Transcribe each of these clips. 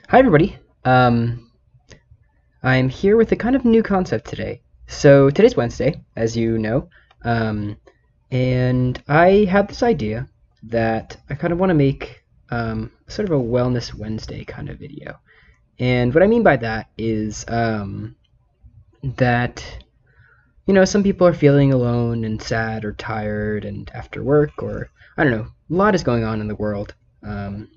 Hi everybody. I'm here with a kind of new concept today. So today's Wednesday, as you know, um, and I had this idea that I kind of want to make sort of a Wellness Wednesday kind of video. And what I mean by that is that some people are feeling alone and sad or tired and after work, or I don't know, a lot is going on in the world. And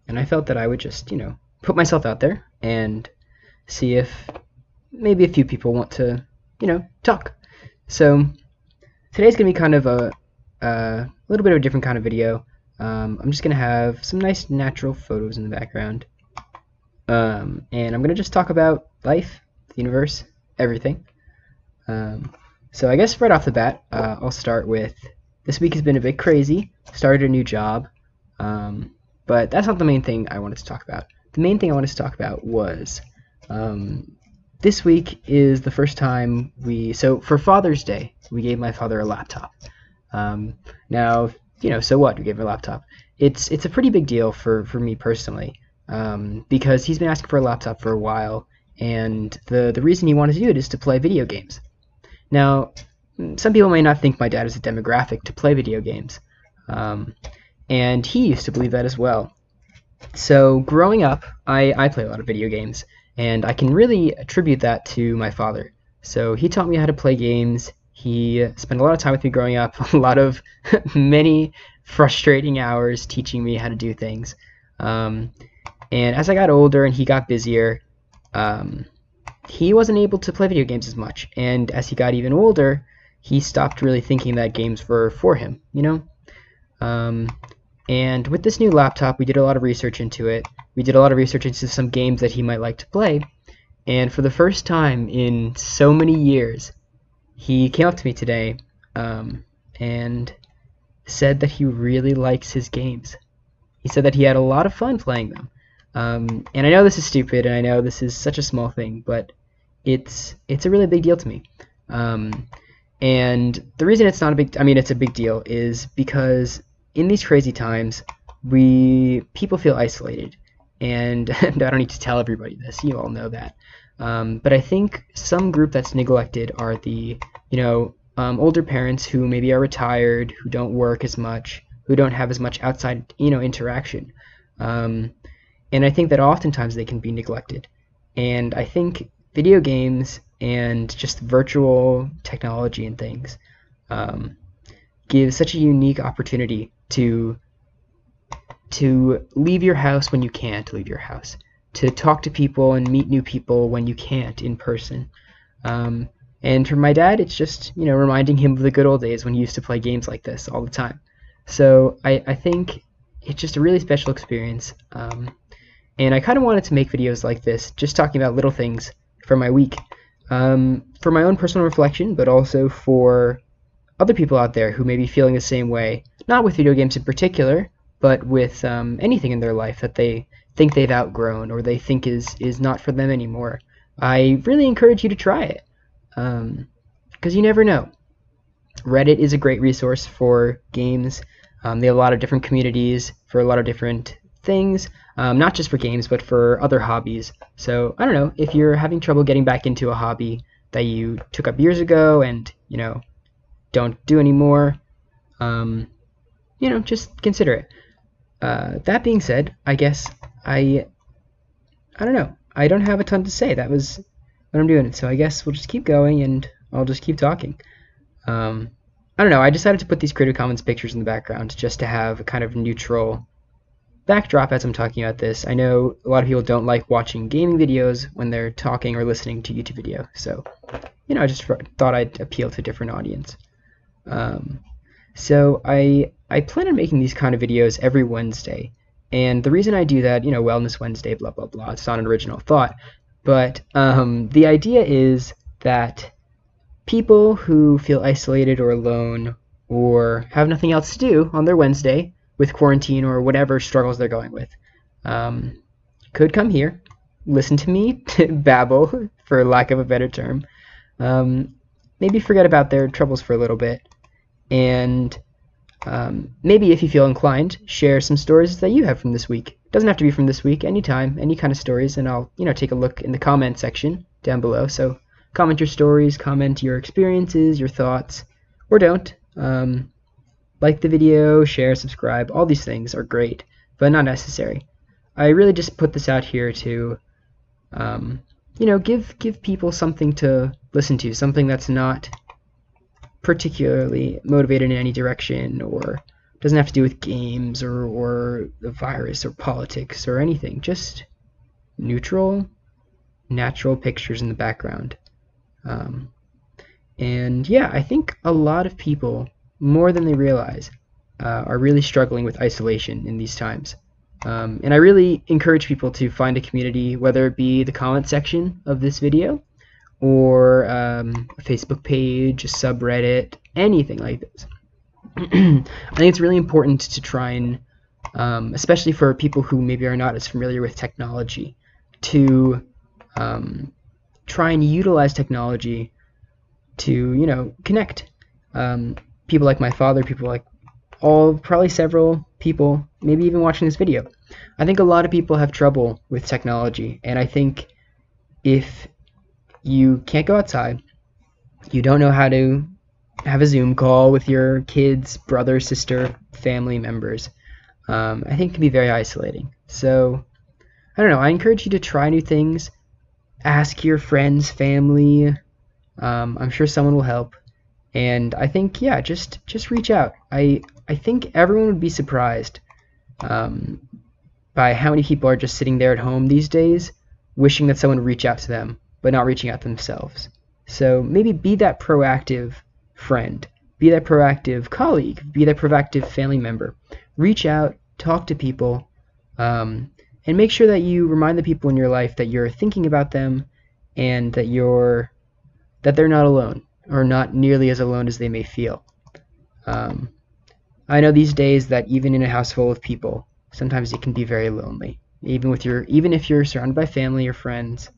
I felt that I would just put myself out there and see if maybe a few people want to, talk. So today's gonna be kind of a little bit of a different kind of video. I'm just gonna have some nice natural photos in the background, and I'm gonna just talk about life, the universe, everything. So I guess right off the bat, I'll start with this week has been a bit crazy. Started a new job, but that's not the main thing I wanted to talk about. The main thing I wanted to talk about was this week is the first time so for Father's Day, we gave my father a laptop. Now, so what? We gave him a laptop. It's a pretty big deal for me personally, because he's been asking for a laptop for a while, and the reason he wanted to do it is to play video games. Now, some people may not think my dad is a demographic to play video games, and he used to believe that as well. So growing up, I play a lot of video games, and I can really attribute that to my father. So he taught me how to play games. He spent a lot of time with me growing up, a lot of many frustrating hours teaching me how to do things. And as I got older and he got busier, he wasn't able to play video games as much. And as he got even older, he stopped really thinking that games were for him, And with this new laptop, we did a lot of research into it. We did a lot of research into some games that he might like to play. And for the first time in so many years, he came up to me today and said that he really likes his games. He said that he had a lot of fun playing them. And I know this is stupid, and I know this is such a small thing, but it's a really big deal to me. And the reason it's not it's a big deal is because in these crazy times, people feel isolated, and I don't need to tell everybody this. You all know that. But I think some group that's neglected are the older parents who maybe are retired, who don't work as much, who don't have as much outside interaction. And I think that oftentimes they can be neglected. And I think video games and just virtual technology and things give such a unique opportunity to leave your house when you can't leave your house, to talk to people and meet new people when you can't in person. And for my dad, it's just reminding him of the good old days when he used to play games like this all the time. So I think it's just a really special experience. And I kind of wanted to make videos like this, just talking about little things for my week, for my own personal reflection, but also for other people out there who may be feeling the same way, not with video games in particular, but with anything in their life that they think they've outgrown or they think is not for them anymore. I really encourage you to try it, because you never know. Reddit is a great resource for games. They have a lot of different communities for a lot of different things, not just for games, but for other hobbies. So I don't know, if you're having trouble getting back into a hobby that you took up years ago and don't do anymore, just consider it. That being said, I guess I don't know. I don't have a ton to say. That was what I'm doing. So I guess we'll just keep going and I'll just keep talking. I don't know. I decided to put these Creative Commons pictures in the background just to have a kind of neutral backdrop as I'm talking about this. I know a lot of people don't like watching gaming videos when they're talking or listening to YouTube video. So, I just thought I'd appeal to a different audience. So I plan on making these kind of videos every Wednesday, and the reason I do that, Wellness Wednesday, blah blah blah, it's not an original thought, but the idea is that people who feel isolated or alone or have nothing else to do on their Wednesday with quarantine or whatever struggles they're going with, could come here, listen to me babble, for lack of a better term, maybe forget about their troubles for a little bit, and maybe if you feel inclined, share some stories that you have from this week. Doesn't have to be from this week, anytime, any kind of stories, and I'll take a look in the comment section down below. So comment your stories, comment your experiences, your thoughts, or don't. Like the video, share, subscribe. All these things are great, but not necessary. I really just put this out here to give people something to listen to, something that's not particularly motivated in any direction, or doesn't have to do with games or the virus or politics or anything. Just neutral, natural pictures in the background. And yeah, I think a lot of people, more than they realize, are really struggling with isolation in these times. And I really encourage people to find a community, whether it be the comment section of this video or a Facebook page, a subreddit, anything like this. I think it's really important to try and, especially for people who maybe are not as familiar with technology, to try and utilize technology to, connect. People like my father, people like probably several people, maybe even watching this video. I think a lot of people have trouble with technology, and I think if you can't go outside, you don't know how to have a Zoom call with your kids, brother, sister, family members, I think it can be very isolating. So, I don't know, I encourage you to try new things, ask your friends, family, I'm sure someone will help, and I think, yeah, just reach out. I think everyone would be surprised by how many people are just sitting there at home these days, wishing that someone would reach out to them, but not reaching out themselves. So maybe be that proactive friend, be that proactive colleague, be that proactive family member. Reach out, talk to people, and make sure that you remind the people in your life that you're thinking about them and that they're not alone, or not nearly as alone as they may feel. I know these days that even in a house full of people, sometimes it can be very lonely. Even if you're surrounded by family or friends,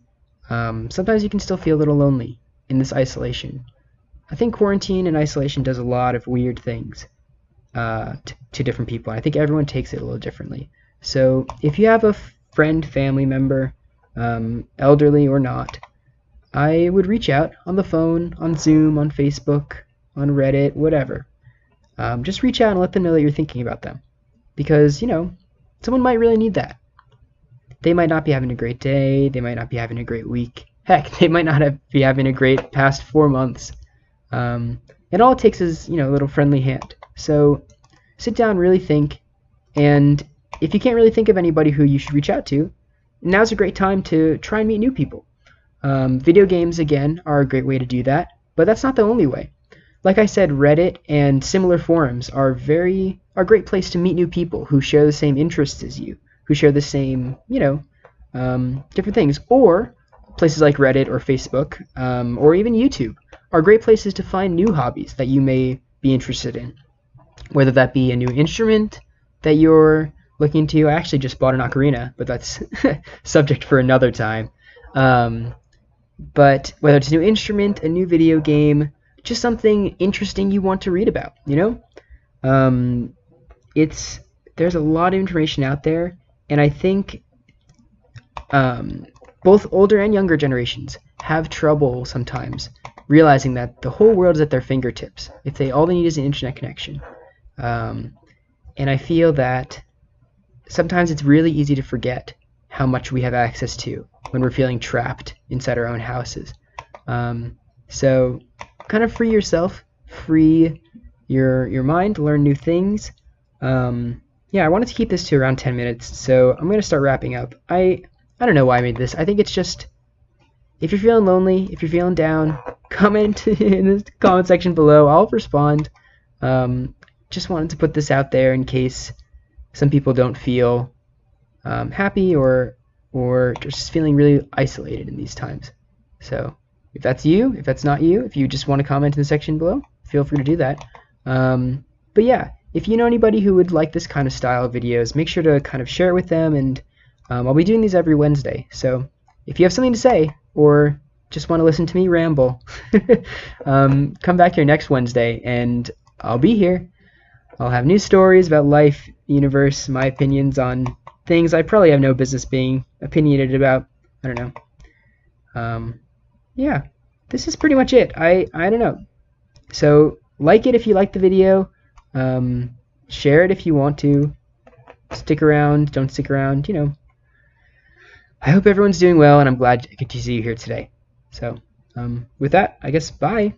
sometimes you can still feel a little lonely in this isolation. I think quarantine and isolation does a lot of weird things to different people. I think everyone takes it a little differently. So if you have a friend, family member, elderly or not, I would reach out on the phone, on Zoom, on Facebook, on Reddit, whatever. Just reach out and let them know that you're thinking about them. Because, someone might really need that. They might not be having a great day. They might not be having a great week. Heck, they might not be having a great past 4 months. And all it takes is, a little friendly hand. So sit down, really think. And if you can't really think of anybody who you should reach out to, now's a great time to try and meet new people. Video games, again, are a great way to do that. But that's not the only way. Like I said, Reddit and similar forums are a great place to meet new people who share the same interests as you, who share the same, different things. Or places like Reddit or Facebook, or even YouTube, are great places to find new hobbies that you may be interested in. Whether that be a new instrument that you're looking into. I actually just bought an ocarina, but that's subject for another time. But whether it's a new instrument, a new video game, just something interesting you want to read about, there's a lot of information out there, and I think both older and younger generations have trouble sometimes realizing that the whole world is at their fingertips if all they need is an internet connection. And I feel that sometimes it's really easy to forget how much we have access to when we're feeling trapped inside our own houses. So kind of free yourself, free your mind, learn new things. Yeah, I wanted to keep this to around 10 minutes, so I'm going to start wrapping up. I don't know why I made this. I think it's just, if you're feeling lonely, if you're feeling down, comment in the comment section below. I'll respond. Just wanted to put this out there in case some people don't feel happy or just feeling really isolated in these times. So if that's you, if that's not you, if you just want to comment in the section below, feel free to do that. But yeah, if you know anybody who would like this kind of style of videos, make sure to kind of share it with them, and I'll be doing these every Wednesday. So if you have something to say or just want to listen to me ramble, come back here next Wednesday and I'll be here. I'll have new stories about life, the universe, my opinions on things I probably have no business being opinionated about. I don't know. Yeah, this is pretty much it. I don't know. So like it if you like the video. Share it if you want to. Stick around, don't stick around, you know. I hope everyone's doing well, and I'm glad I get to see you here today. So with that, I guess bye.